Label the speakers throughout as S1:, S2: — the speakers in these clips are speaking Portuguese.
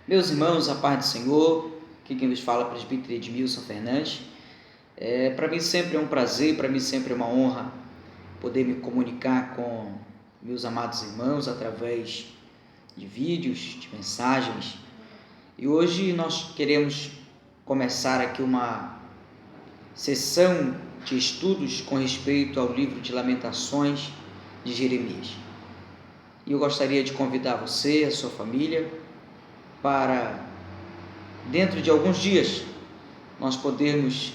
S1: Meus irmãos, a paz do Senhor, aqui quem vos fala é o presbítero Edmilson Fernandes. Para mim sempre é um prazer, para mim sempre é uma honra poder me comunicar com meus amados irmãos através de vídeos, de mensagens. E hoje nós queremos começar aqui uma sessão de estudos com respeito ao livro de Lamentações de Jeremias. E eu gostaria de convidar você, a sua família, para dentro de alguns dias nós podermos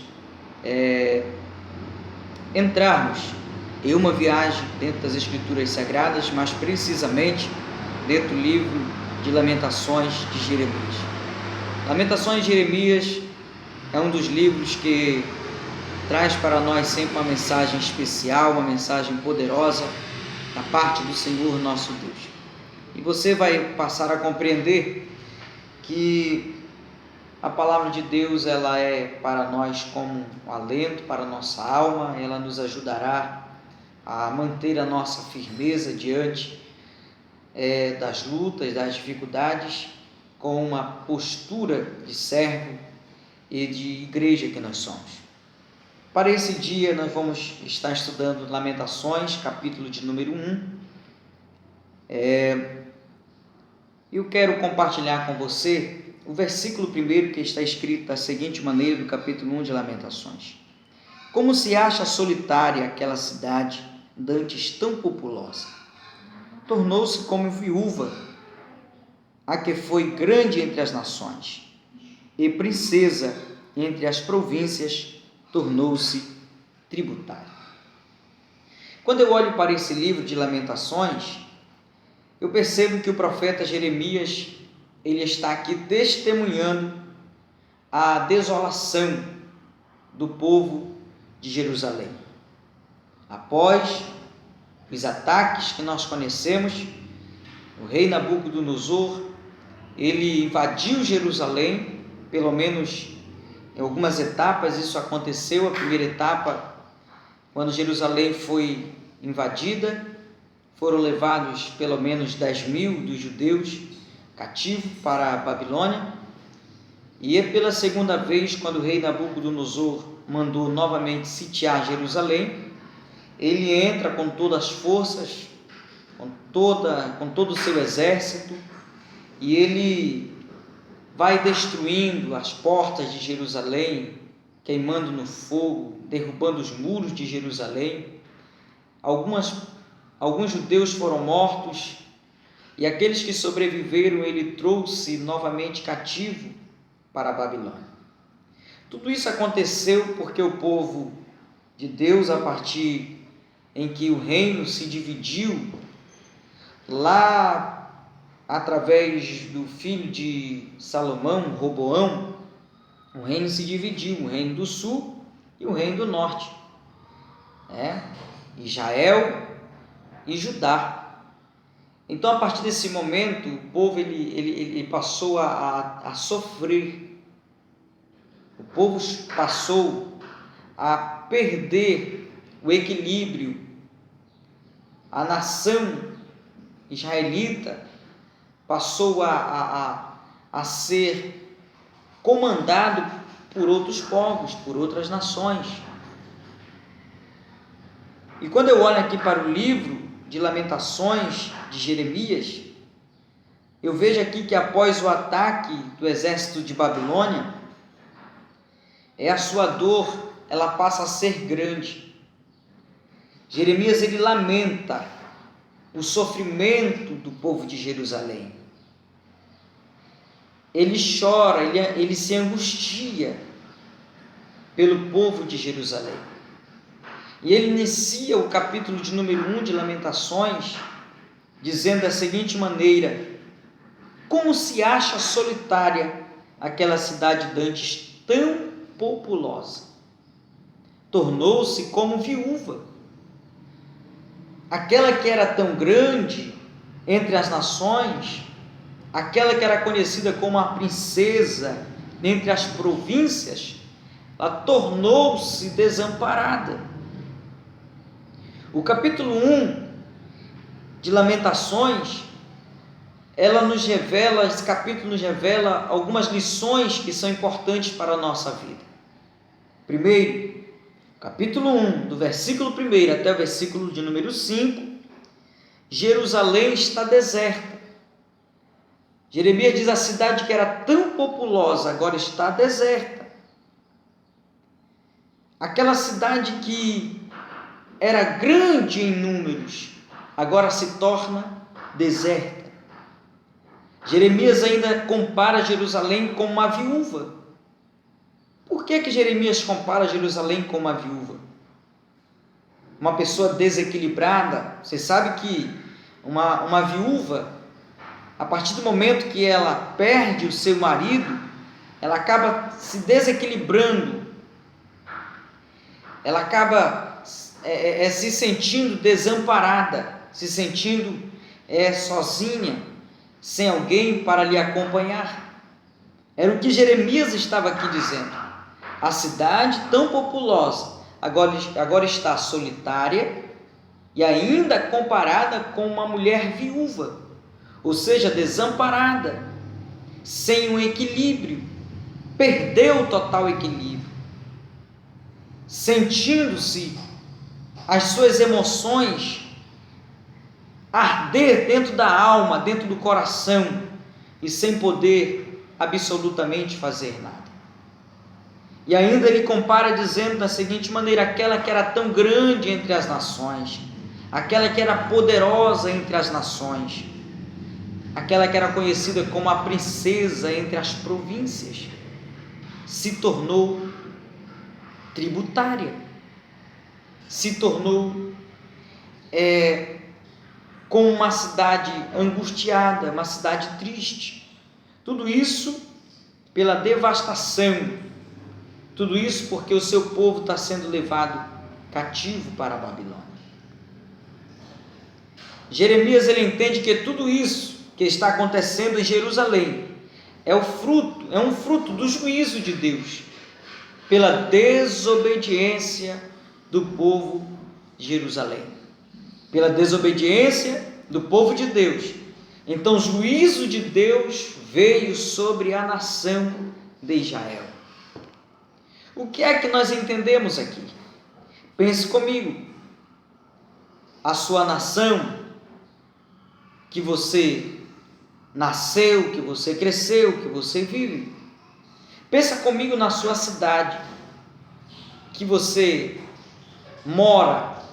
S1: entrarmos em uma viagem dentro das Escrituras Sagradas, mais precisamente dentro do livro de Lamentações de Jeremias. Lamentações de Jeremias é um dos livros que traz para nós sempre uma mensagem especial, uma mensagem poderosa da parte do Senhor nosso Deus. E você vai passar a compreender que a palavra de Deus ela é para nós como um alento para a nossa alma, ela nos ajudará a manter a nossa firmeza diante das lutas, das dificuldades, com uma postura de servo e de igreja que nós somos. Para esse dia nós vamos estar estudando Lamentações, capítulo de número 1. Eu quero compartilhar com você o versículo 1 que está escrito da seguinte maneira no capítulo 1 de Lamentações. Como se acha solitária aquela cidade, dantes tão populosa? Tornou-se como viúva, a que foi grande entre as nações, e princesa entre as províncias, tornou-se tributária. Quando eu olho para esse livro de Lamentações, eu percebo que o profeta Jeremias ele está aqui testemunhando a desolação do povo de Jerusalém. Após os ataques que nós conhecemos, o rei Nabucodonosor, ele invadiu Jerusalém, pelo menos em algumas etapas isso aconteceu. A primeira etapa, quando Jerusalém foi invadida, foram levados pelo menos 10.000 dos judeus cativos para a Babilônia. E pela segunda vez, quando o rei Nabucodonosor mandou novamente sitiar Jerusalém, ele entra com todas as forças, com todo o seu exército, e ele vai destruindo as portas de Jerusalém, queimando no fogo, derrubando os muros de Jerusalém. Alguns judeus foram mortos, e aqueles que sobreviveram ele trouxe novamente cativo para a Babilônia. Tudo isso aconteceu porque o povo de Deus, a partir em que o reino se dividiu, lá através do filho de Salomão, Roboão, o reino se dividiu, o reino do sul e o reino do norte, Israel e Judá. Então, a partir desse momento, o povo ele passou a sofrer, o povo passou a perder o equilíbrio, a nação israelita passou a ser comandado por outros povos, por outras nações. E quando eu olho aqui para o livro de Lamentações de Jeremias, eu vejo aqui que após o ataque do exército de Babilônia, a sua dor ela passa a ser grande. Jeremias ele lamenta o sofrimento do povo de Jerusalém. Ele chora, ele se angustia pelo povo de Jerusalém. E ele inicia o capítulo de número 1 de Lamentações, dizendo da seguinte maneira: como se acha solitária aquela cidade dantes tão populosa? Tornou-se como viúva, aquela que era tão grande entre as nações, aquela que era conhecida como a princesa entre as províncias, ela tornou-se desamparada. O capítulo 1 de Lamentações esse capítulo nos revela algumas lições que são importantes para a nossa vida. Primeiro, capítulo 1, do versículo 1 até o versículo de número 5, Jerusalém está deserta. Jeremias diz: a cidade que era tão populosa agora está deserta. Aquela cidade que era grande em números, agora se torna deserta. Jeremias ainda compara Jerusalém com uma viúva. Por que Jeremias compara Jerusalém com uma viúva? Uma pessoa desequilibrada. Você sabe que uma viúva, a partir do momento que ela perde o seu marido, ela acaba se desequilibrando, ela acaba se sentindo desamparada, se sentindo sozinha, sem alguém para lhe acompanhar. Era o que Jeremias estava aqui dizendo. A cidade tão populosa agora está solitária e ainda comparada com uma mulher viúva, ou seja, desamparada, sem um equilíbrio, perdeu o total equilíbrio, sentindo-se as suas emoções arder dentro da alma, dentro do coração, e sem poder absolutamente fazer nada. E ainda ele compara dizendo da seguinte maneira: aquela que era tão grande entre as nações, aquela que era poderosa entre as nações, aquela que era conhecida como a princesa entre as províncias, se tornou tributária, se tornou com uma cidade angustiada, uma cidade triste. Tudo isso pela devastação, tudo isso porque o seu povo está sendo levado cativo para a Babilônia. Jeremias ele entende que tudo isso que está acontecendo em Jerusalém é um fruto do juízo de Deus pela desobediência do povo de Jerusalém, pela desobediência do povo de Deus. Então o juízo de Deus veio sobre a nação de Israel. O que é que nós entendemos aqui? Pense comigo. A sua nação, que você nasceu, que você cresceu, que você vive. Pensa comigo na sua cidade, que você mora,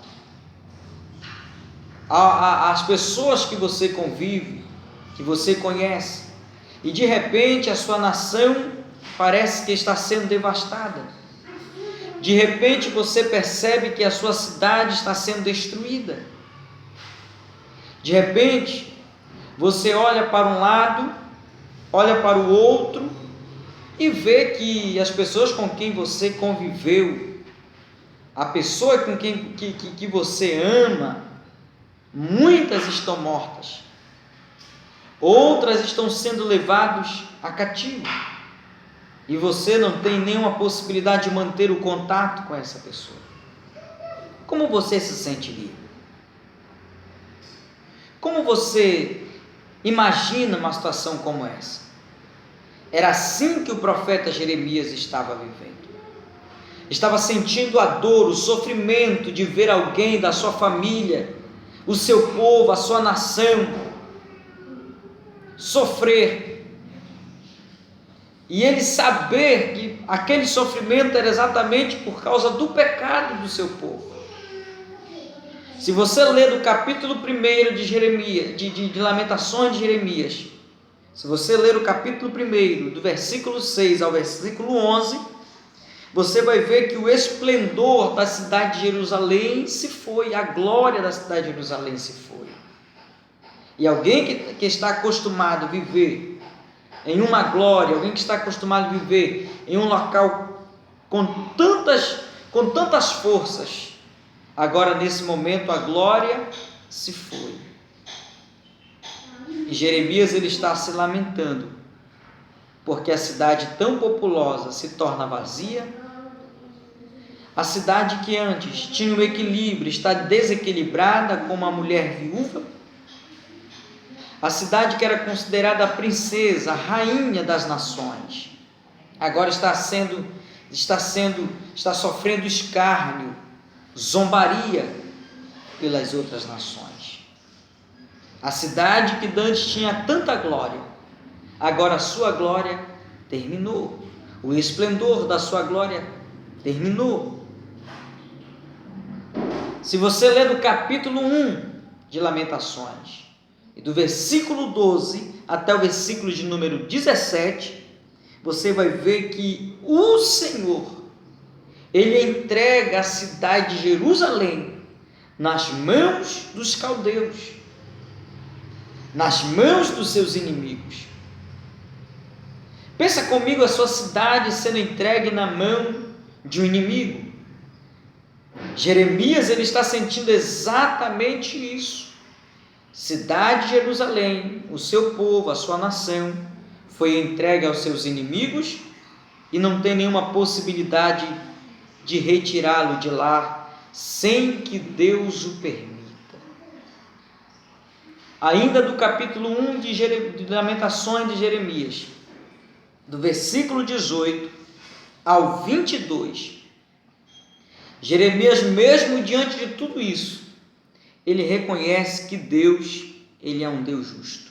S1: as pessoas que você convive, que você conhece, e de repente a sua nação parece que está sendo devastada. De repente você percebe que a sua cidade está sendo destruída. De repente você olha para um lado, olha para o outro e vê que as pessoas com quem você conviveu, a pessoa com quem que você ama, muitas estão mortas, outras estão sendo levadas a cativo, e você não tem nenhuma possibilidade de manter o contato com essa pessoa. Como você se sentiria? Como você imagina uma situação como essa? Era assim que o profeta Jeremias estava vivendo. Estava sentindo a dor, o sofrimento de ver alguém da sua família, o seu povo, a sua nação, sofrer. E ele saber que aquele sofrimento era exatamente por causa do pecado do seu povo. Se você ler do capítulo 1 de Jeremias, de Lamentações de Jeremias, se você ler o capítulo 1, do versículo 6 ao versículo 11, você vai ver que o esplendor da cidade de Jerusalém se foi, a glória da cidade de Jerusalém se foi. E alguém que está acostumado a viver em uma glória, alguém que está acostumado a viver em um local com tantas forças, agora nesse momento a glória se foi. E Jeremias ele está se lamentando, porque a cidade tão populosa se torna vazia. A cidade que antes tinha um equilíbrio está desequilibrada, como uma mulher viúva. A cidade que era considerada a princesa, a rainha das nações, agora está sofrendo escárnio, zombaria pelas outras nações. A cidade que dantes tinha tanta glória, agora a sua glória terminou. O esplendor da sua glória terminou. Se você ler do capítulo 1 de Lamentações, e do versículo 12 até o versículo de número 17, você vai ver que o Senhor, Ele entrega a cidade de Jerusalém nas mãos dos caldeus, nas mãos dos seus inimigos. Pensa comigo a sua cidade sendo entregue na mão de um inimigo. Jeremias, ele está sentindo exatamente isso. Cidade de Jerusalém, o seu povo, a sua nação, foi entregue aos seus inimigos e não tem nenhuma possibilidade de retirá-lo de lá sem que Deus o permita. Ainda do capítulo 1 de Lamentações de Jeremias, do versículo 18 ao 22, Jeremias, mesmo diante de tudo isso, ele reconhece que Deus, ele é um Deus justo,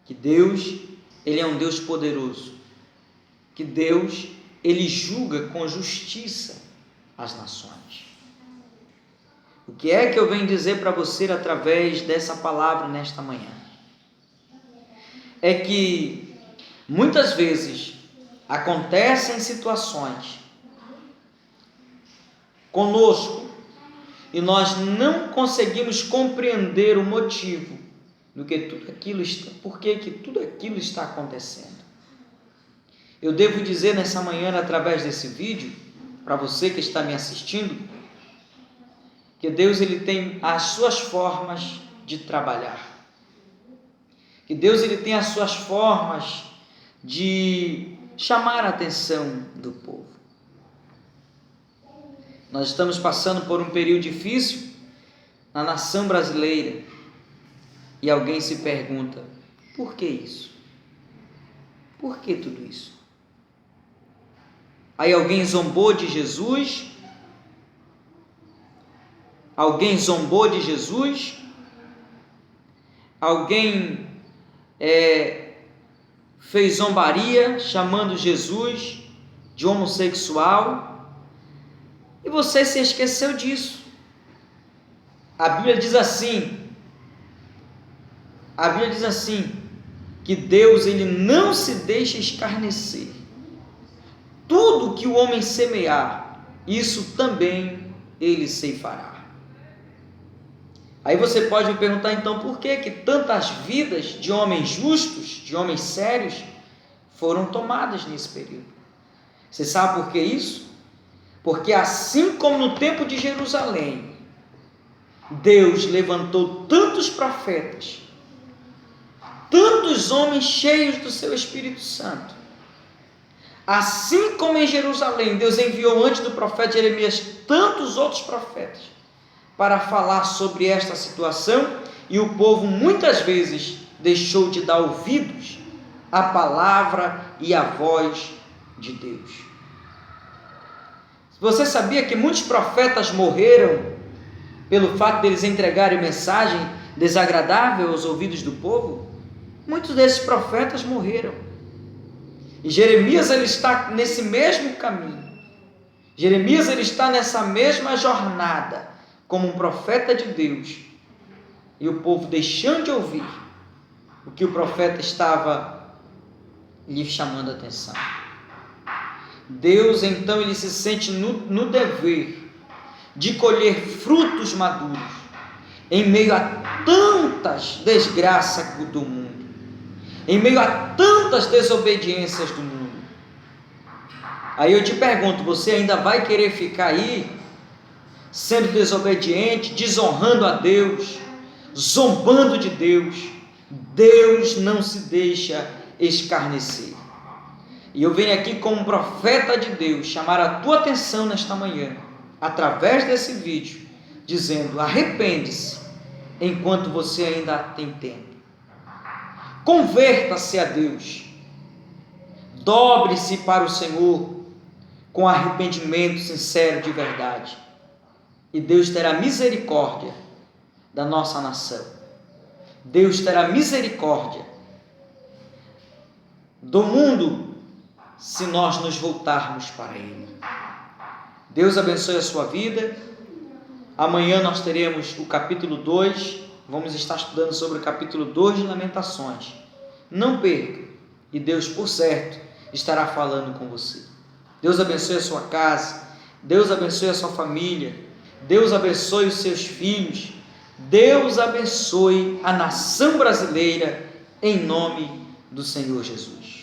S1: que Deus, ele é um Deus poderoso, que Deus, ele julga com justiça as nações. O que é que eu venho dizer para você através dessa palavra nesta manhã? É que muitas vezes acontecem situações conosco e nós não conseguimos compreender o motivo do que tudo aquilo está, por que tudo aquilo está acontecendo. Eu devo dizer nessa manhã, através desse vídeo, para você que está me assistindo, que Deus, ele tem as suas formas de trabalhar, que Deus, ele tem as suas formas de chamar a atenção do povo. Nós estamos passando por um período difícil na nação brasileira e alguém se pergunta: por que isso? Por que tudo isso? Aí alguém zombou de Jesus? Alguém zombou de Jesus? Alguém fez zombaria chamando Jesus de homossexual? E você se esqueceu disso. A Bíblia diz assim, que Deus, ele não se deixa escarnecer. Tudo que o homem semear, isso também ele ceifará. Aí você pode me perguntar, então, por que tantas vidas de homens justos, de homens sérios, foram tomadas nesse período? Você sabe por que isso? Porque assim como no tempo de Jerusalém, Deus levantou tantos profetas, tantos homens cheios do seu Espírito Santo, assim como em Jerusalém, Deus enviou antes do profeta Jeremias tantos outros profetas para falar sobre esta situação, e o povo muitas vezes deixou de dar ouvidos à palavra e à voz de Deus. Você sabia que muitos profetas morreram pelo fato de eles entregarem mensagem desagradável aos ouvidos do povo? Muitos desses profetas morreram. E Jeremias, ele está nesse mesmo caminho. Jeremias, ele está nessa mesma jornada como um profeta de Deus. E o povo deixando de ouvir o que o profeta estava lhe chamando a atenção. Deus, então, ele se sente no dever de colher frutos maduros em meio a tantas desgraças do mundo, em meio a tantas desobediências do mundo. Aí eu te pergunto, você ainda vai querer ficar aí sendo desobediente, desonrando a Deus, zombando de Deus? Deus não se deixa escarnecer. E eu venho aqui como profeta de Deus chamar a tua atenção nesta manhã, através desse vídeo, dizendo: arrepende-se, enquanto você ainda tem tempo. Converta-se a Deus. Dobre-se para o Senhor com arrependimento sincero de verdade. E Deus terá misericórdia da nossa nação. Deus terá misericórdia do mundo se nós nos voltarmos para Ele. Deus abençoe a sua vida. Amanhã nós teremos o capítulo 2. Vamos estar estudando sobre o capítulo 2 de Lamentações. Não perca. E Deus, por certo, estará falando com você. Deus abençoe a sua casa. Deus abençoe a sua família. Deus abençoe os seus filhos. Deus abençoe a nação brasileira, em nome do Senhor Jesus.